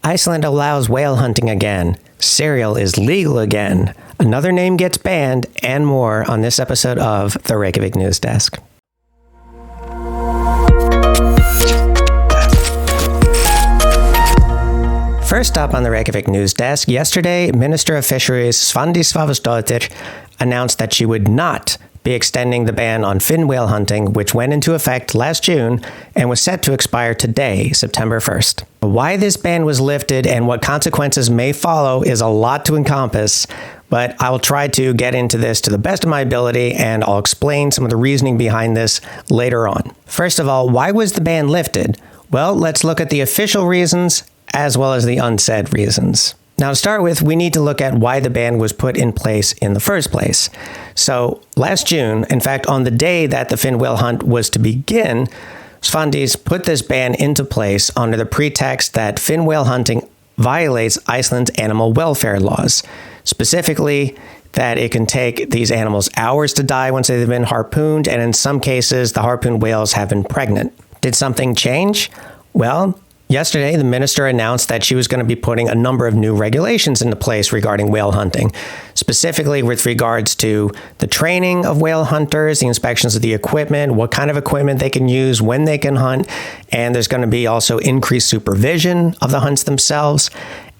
Iceland allows whale hunting again. Cereal is legal again. Another name gets banned, and more on this episode of the Reykjavik News Desk. First up on the Reykjavik News Desk, yesterday, Minister of Fisheries Svandís Svavarsdóttir announced that she would not be extending the ban on fin whale hunting, which went into effect last June and was set to expire today, September 1st. Why this ban was lifted and what consequences may follow is a lot to encompass, but I will try to get into this to the best of my ability, and I'll explain some of the reasoning behind this later on. First of all, why was the ban lifted? Well, let's look at the official reasons as well as the unsaid reasons. Now, to start with, we need to look at why the ban was put in place in the first place. So, last June, in fact, on the day that the fin whale hunt was to begin, Svandís put this ban into place under the pretext that fin whale hunting violates Iceland's animal welfare laws. Specifically, that it can take these animals hours to die once they've been harpooned, and in some cases, the harpooned whales have been pregnant. Did something change? Well, yesterday, the minister announced that she was going to be putting a number of new regulations into place regarding whale hunting, specifically with regards to the training of whale hunters, the inspections of the equipment, what kind of equipment they can use, when they can hunt, and there's going to be also increased supervision of the hunts themselves.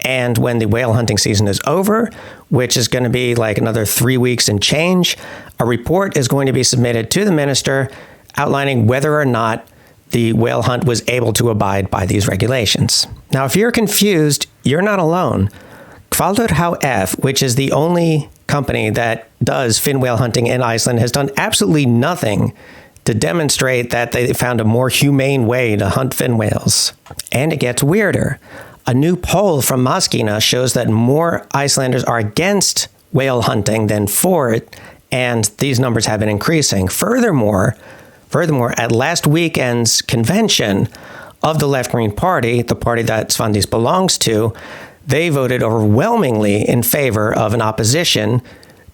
And when the whale hunting season is over, which is going to be like another 3 weeks and change, a report is going to be submitted to the minister outlining whether or not the whale hunt was able to abide by these regulations. Now, if you're confused, you're not alone. Kvaldur HF, which is the only company that does fin whale hunting in Iceland, has done absolutely nothing to demonstrate that they found a more humane way to hunt fin whales. And it gets weirder. A new poll from Maskina shows that more Icelanders are against whale hunting than for it, and these numbers have been increasing. Furthermore, at last weekend's convention of the Left Green Party, the party that Svandís belongs to, they voted overwhelmingly in favor of an opposition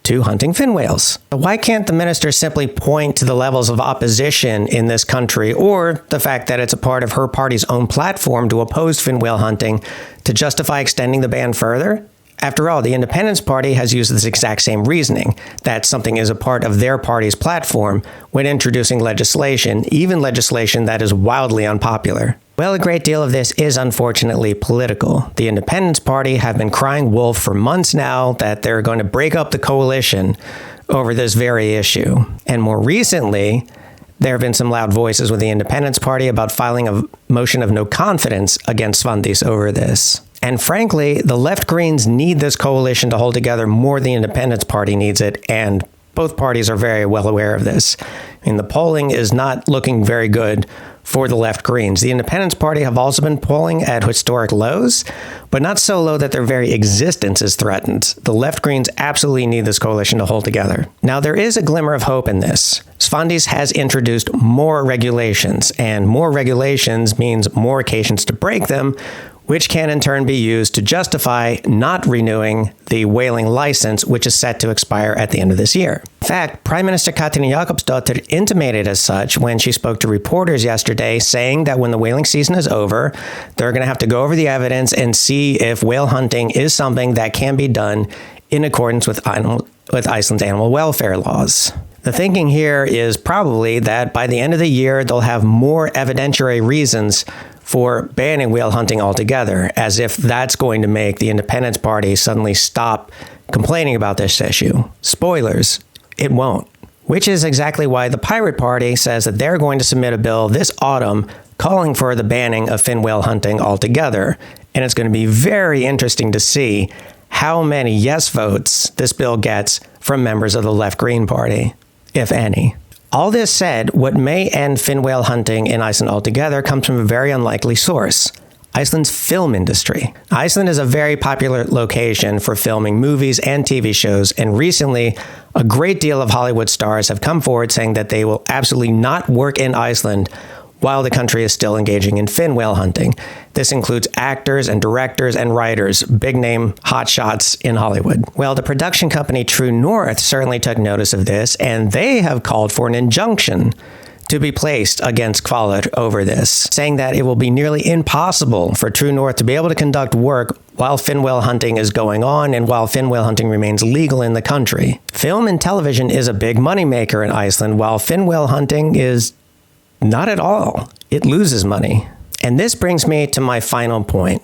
to hunting fin whales. Why can't the minister simply point to the levels of opposition in this country, or the fact that it's a part of her party's own platform to oppose fin whale hunting, to justify extending the ban further? After all, the Independence Party has used this exact same reasoning, that something is a part of their party's platform when introducing legislation, even legislation that is wildly unpopular. Well, a great deal of this is unfortunately political. The Independence Party have been crying wolf for months now that they're going to break up the coalition over this very issue. And more recently, there have been some loud voices with the Independence Party about filing a motion of no confidence against Svandís over this. And frankly, the left Greens need this coalition to hold together more than the Independence Party needs it, and both parties are very well aware of this. I mean, the polling is not looking very good for the left Greens. The Independence Party have also been polling at historic lows, but not so low that their very existence is threatened. The left Greens absolutely need this coalition to hold together. Now, there is a glimmer of hope in this. Svandís has introduced more regulations, and more regulations means more occasions to break them, which can in turn be used to justify not renewing the whaling license, which is set to expire at the end of this year. In fact, Prime Minister Katrín Jakobsdóttir intimated as such when she spoke to reporters yesterday, saying that when the whaling season is over, they're going to have to go over the evidence and see if whale hunting is something that can be done in accordance with Iceland's animal welfare laws. The thinking here is probably that by the end of the year, they'll have more evidentiary reasons for banning whale hunting altogether, as if that's going to make the Independence Party suddenly stop complaining about this issue. Spoilers, it won't. Which is exactly why the Pirate Party says that they're going to submit a bill this autumn calling for the banning of fin whale hunting altogether. And it's going to be very interesting to see how many yes votes this bill gets from members of the Left Green Party, if any. All this said, what may end fin whale hunting in Iceland altogether comes from a very unlikely source: Iceland's film industry. Iceland is a very popular location for filming movies and TV shows, and recently, a great deal of Hollywood stars have come forward saying that they will absolutely not work in Iceland while the country is still engaging in fin whale hunting. This includes actors and directors and writers, big-name hotshots in Hollywood. Well, the production company True North certainly took notice of this, and they have called for an injunction to be placed against Kvalar over this, saying that it will be nearly impossible for True North to be able to conduct work while fin whale hunting is going on and while fin whale hunting remains legal in the country. Film and television is a big moneymaker in Iceland, while fin whale hunting is not at all. It loses money. And this brings me to my final point.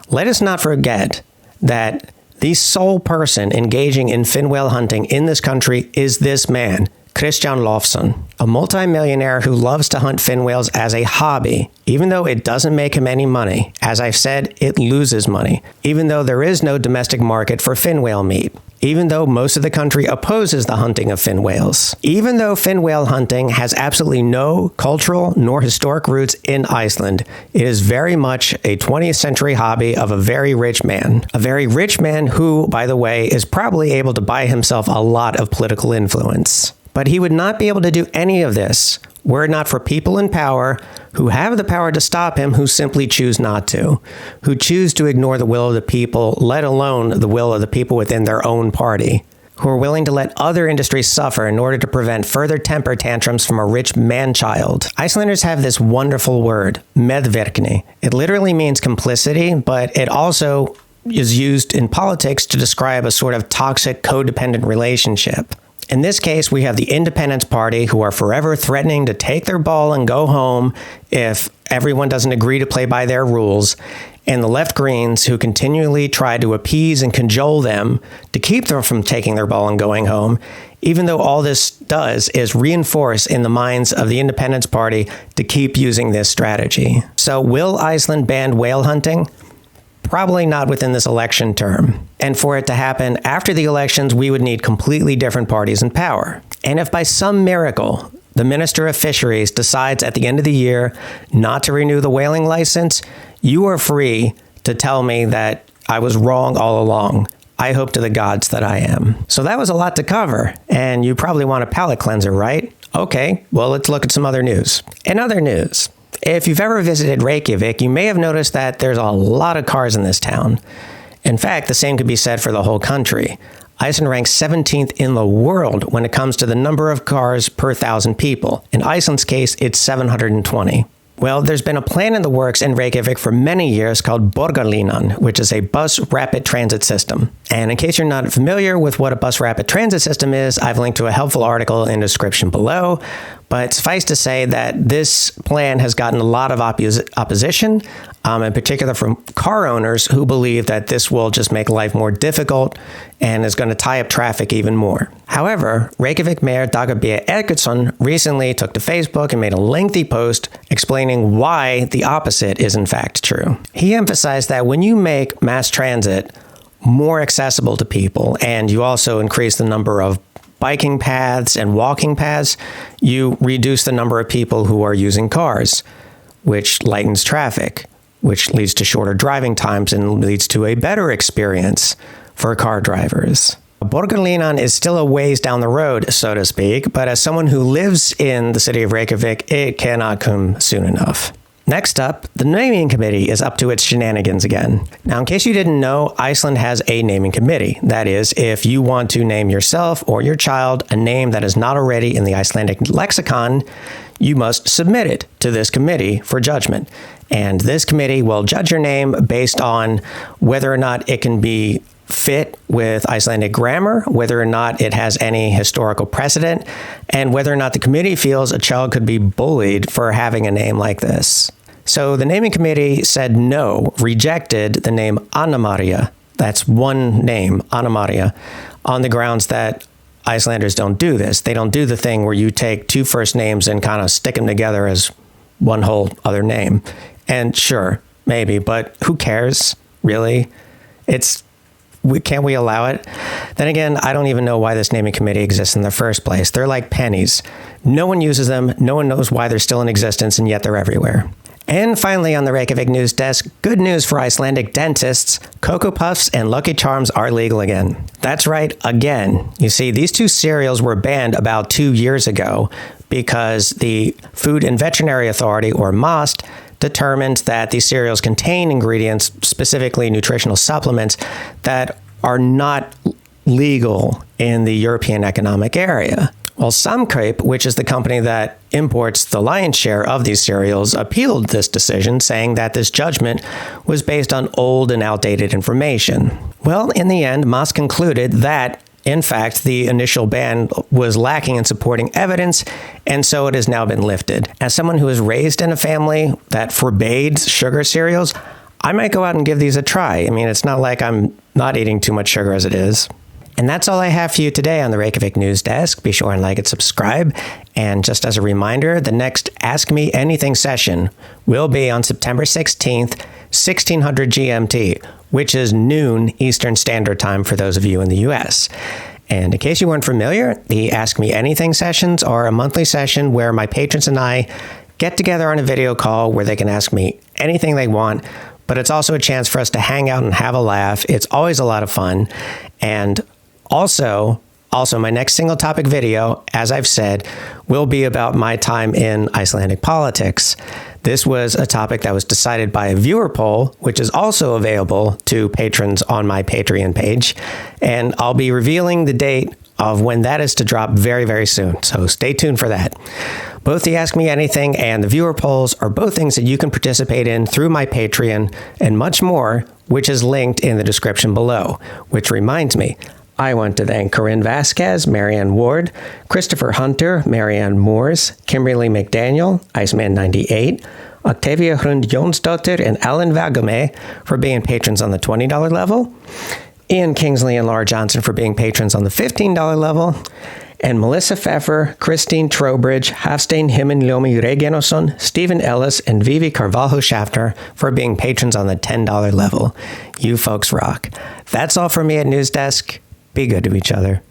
Let us not forget that the sole person engaging in fin whale hunting in this country is this man, Kristján Lofsson, a multimillionaire who loves to hunt fin whales as a hobby. Even though it doesn't make him any money, as I've said, it loses money. Even though there is no domestic market for fin whale meat. Even though most of the country opposes the hunting of fin whales. Even though fin whale hunting has absolutely no cultural nor historic roots in Iceland, it is very much a 20th century hobby of a very rich man. A very rich man who, by the way, is probably able to buy himself a lot of political influence. But he would not be able to do any of this were it not for people in power who have the power to stop him who simply choose not to, who choose to ignore the will of the people, let alone the will of the people within their own party, who are willing to let other industries suffer in order to prevent further temper tantrums from a rich man-child. Icelanders have this wonderful word, medvirkni. It literally means complicity, but it also is used in politics to describe a sort of toxic, codependent relationship. In this case, we have the Independence Party, who are forever threatening to take their ball and go home if everyone doesn't agree to play by their rules, and the Left Greens, who continually try to appease and cajole them to keep them from taking their ball and going home, even though all this does is reinforce in the minds of the Independence Party to keep using this strategy. So will Iceland ban whale hunting? Probably not within this election term. And for it to happen after the elections, we would need completely different parties in power. And if by some miracle, the Minister of Fisheries decides at the end of the year not to renew the whaling license, you are free to tell me that I was wrong all along. I hope to the gods that I am. So that was a lot to cover, and you probably want a palate cleanser, right? Okay, well, let's look at some other news. In other news, if you've ever visited Reykjavik, you may have noticed that there's a lot of cars in this town. In fact, the same could be said for the whole country. Iceland ranks 17th in the world when it comes to the number of cars per 1,000 people. In Iceland's case, it's 720. Well, there's been a plan in the works in Reykjavik for many years called Borgarlínan, which is a bus rapid transit system. And in case you're not familiar with what a bus rapid transit system is, I've linked to a helpful article in the description below. But suffice to say that this plan has gotten a lot of opposition, in particular from car owners who believe that this will just make life more difficult and is going to tie up traffic even more. However, Reykjavik Mayor Dagur B. Eggertsson recently took to Facebook and made a lengthy post explaining why the opposite is in fact true. He emphasized that when you make mass transit more accessible to people and you also increase the number of biking paths and walking paths, you reduce the number of people who are using cars, which lightens traffic, which leads to shorter driving times and leads to a better experience for car drivers. Borgarlínan is still a ways down the road, so to speak, but as someone who lives in the city of Reykjavik, it cannot come soon enough. Next up, the naming committee is up to its shenanigans again. Now, in case you didn't know, Iceland has a naming committee. That is, if you want to name yourself or your child a name that is not already in the Icelandic lexicon, you must submit it to this committee for judgment. And this committee will judge your name based on whether or not it can be fit with Icelandic grammar, whether or not it has any historical precedent, and whether or not the committee feels a child could be bullied for having a name like this. So the naming committee said no, rejected the name Anna Maria. That's one name, Anna Maria, on the grounds that Icelanders don't do this. They don't do the thing where you take two first names and kind of stick them together as one whole other name. And sure, maybe, but who cares, really? Can't we allow it? Then again, I don't even know why this naming committee exists in the first place. They're like pennies. No one uses them, no one knows why they're still in existence, and yet they're everywhere. And finally, on the Reykjavik news desk, good news for Icelandic dentists. Cocoa Puffs and Lucky Charms are legal again. That's right, again. You see, these two cereals were banned about 2 years ago because the Food and Veterinary Authority, or MAST, determined that these cereals contain ingredients, specifically nutritional supplements, that are not legal in the European Economic Area. Well, Samkaup, which is the company that imports the lion's share of these cereals, appealed this decision, saying that this judgment was based on old and outdated information. Well, in the end, Moss concluded that, in fact, the initial ban was lacking in supporting evidence, and so it has now been lifted. As someone who was raised in a family that forbade sugar cereals, I might go out and give these a try. I mean, it's not like I'm not eating too much sugar as it is. And that's all I have for you today on the Reykjavik News Desk. Be sure and like and subscribe. And just as a reminder, the next Ask Me Anything session will be on September 16th, 1600 GMT, which is noon Eastern Standard Time for those of you in the US. And in case you weren't familiar, the Ask Me Anything sessions are a monthly session where my patrons and I get together on a video call where they can ask me anything they want, but it's also a chance for us to hang out and have a laugh. It's always a lot of fun. And Also, my next single topic video, as I've said, will be about my time in Icelandic politics. This was a topic that was decided by a viewer poll, which is also available to patrons on my Patreon page. And I'll be revealing the date of when that is to drop very, very soon. So stay tuned for that. Both the Ask Me Anything and the viewer polls are both things that you can participate in through my Patreon and much more, which is linked in the description below. Which reminds me, I want to thank Corinne Vasquez, Marianne Ward, Christopher Hunter, Marianne Moores, Kimberly McDaniel, Iceman98, Octavia Hrund Jonsdottir, and Alan Vagame for being patrons on the $20 level, Ian Kingsley and Laura Johnson for being patrons on the $15 level, and Melissa Pfeffer, Christine Trowbridge, Hafstein Himenljomi Regenoson, Stephen Ellis, and Vivi Carvalho Schaffner for being patrons on the $10 level. You folks rock. That's all from me at News Desk. Be good to each other.